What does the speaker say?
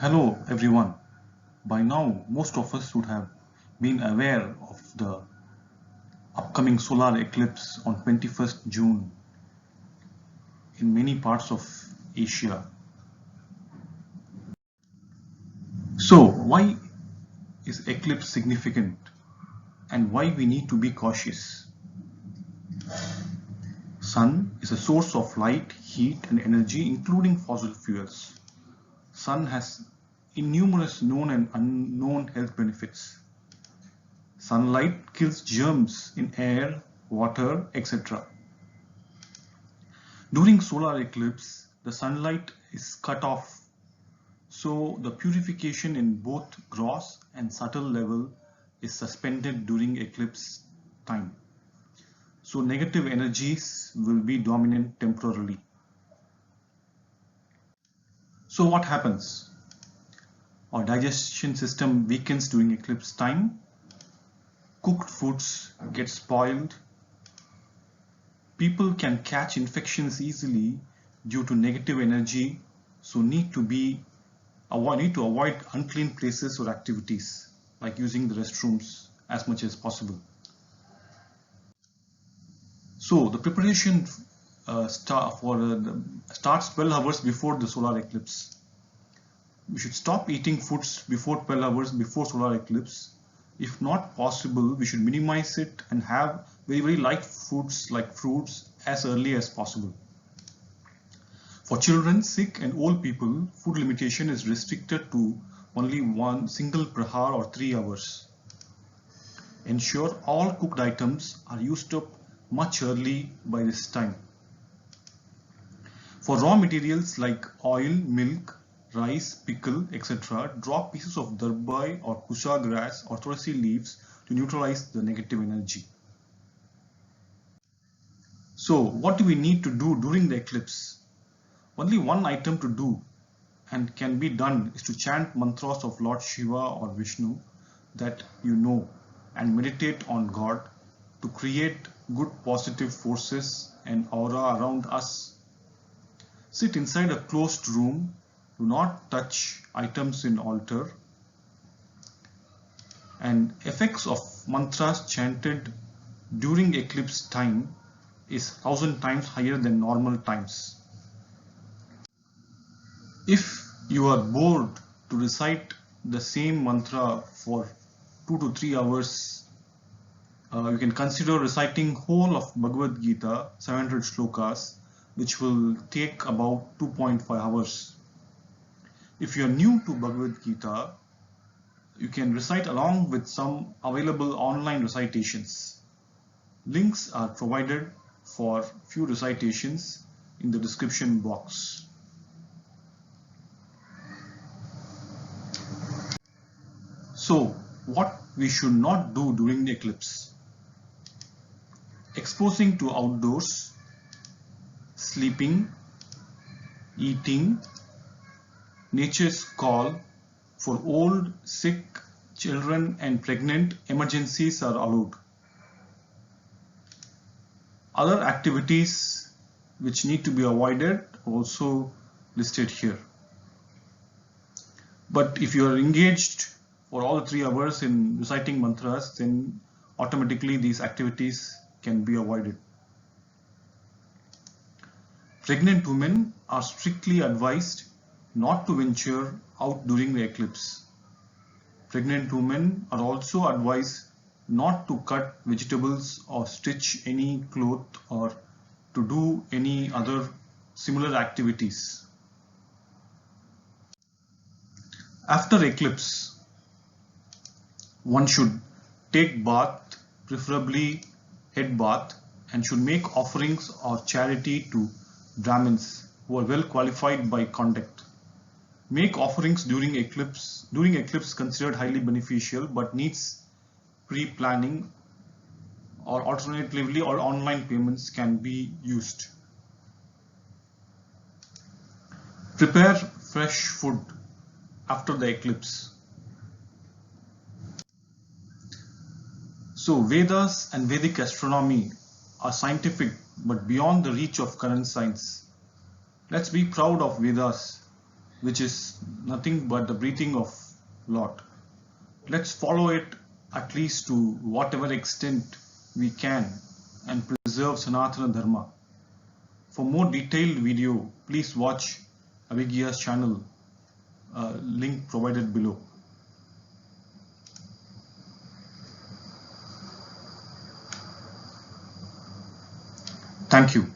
Hello everyone. By now, most of us should have been aware of the upcoming solar eclipse on 21st June in many parts of Asia. So, why is eclipse significant and why we need to be cautious? Sun is a source of light, heat and energy including fossil fuels. Sun has innumerous known and unknown health benefits. Sunlight kills germs in air, water, etc. During solar eclipse, the sunlight is cut off, so the purification in both gross and subtle level is suspended during eclipse time. So negative energies will be dominant temporarily. So what happens? Our digestion system weakens during eclipse time. Cooked foods get spoiled. People can catch infections easily due to negative energy, so need to avoid unclean places or activities like using the restrooms as much as possible. So the preparation starts 12 hours before the solar eclipse. We should stop eating foods before 12 hours before solar eclipse. If not possible, we should minimize it and have very light foods like fruits as early as possible. For children, sick and old people, food limitation is restricted to only one single per hour or 3 hours. Ensure all cooked items are used up much early by this time. For raw materials like oil, milk, rice, pickle, etc., drop pieces of darbai or kusha grass or tulsi leaves to neutralize the negative energy. So what do we need to do during the eclipse? Only one item to do and can be done is to chant mantras of Lord Shiva or Vishnu that you know and meditate on God to create good positive forces and aura around us. Sit inside a closed room. Do not touch items in altar. And effects of mantras chanted during eclipse time is 1000 times higher than normal times. If you are bored to recite the same mantra for 2 to 3 hours, you can consider reciting whole of Bhagavad Gita, 700 shlokas, which will take about 2.5 hours. If you are new to Bhagavad Gita, you can recite along with some available online recitations. Links are provided for few recitations in the description box. So, what we should not do during the eclipse? Exposing to outdoors, sleeping, eating, nature's call. For old, sick, children and pregnant, emergencies are allowed. Other activities which need to be avoided also listed here. But if you are engaged for all the 3 hours in reciting mantras, then automatically these activities can be avoided. Pregnant women are strictly advised not to venture out during the eclipse. Pregnant women are also advised not to cut vegetables or stitch any cloth or to do any other similar activities. After eclipse, one should take bath, preferably head bath, and should make offerings or charity to Brahmins who are well qualified by conduct. Make offerings during eclipse. During eclipse considered highly beneficial but needs pre-planning, or alternatively all online payments can be used. Prepare fresh food after the eclipse. So Vedas and Vedic astronomy are scientific but beyond the reach of current science. Let's be proud of Vedas which is nothing but the breathing of Lord. Let's follow it at least to whatever extent we can and preserve Sanatana Dharma. For more detailed video, please watch Avigya's channel, link provided below. Thank you.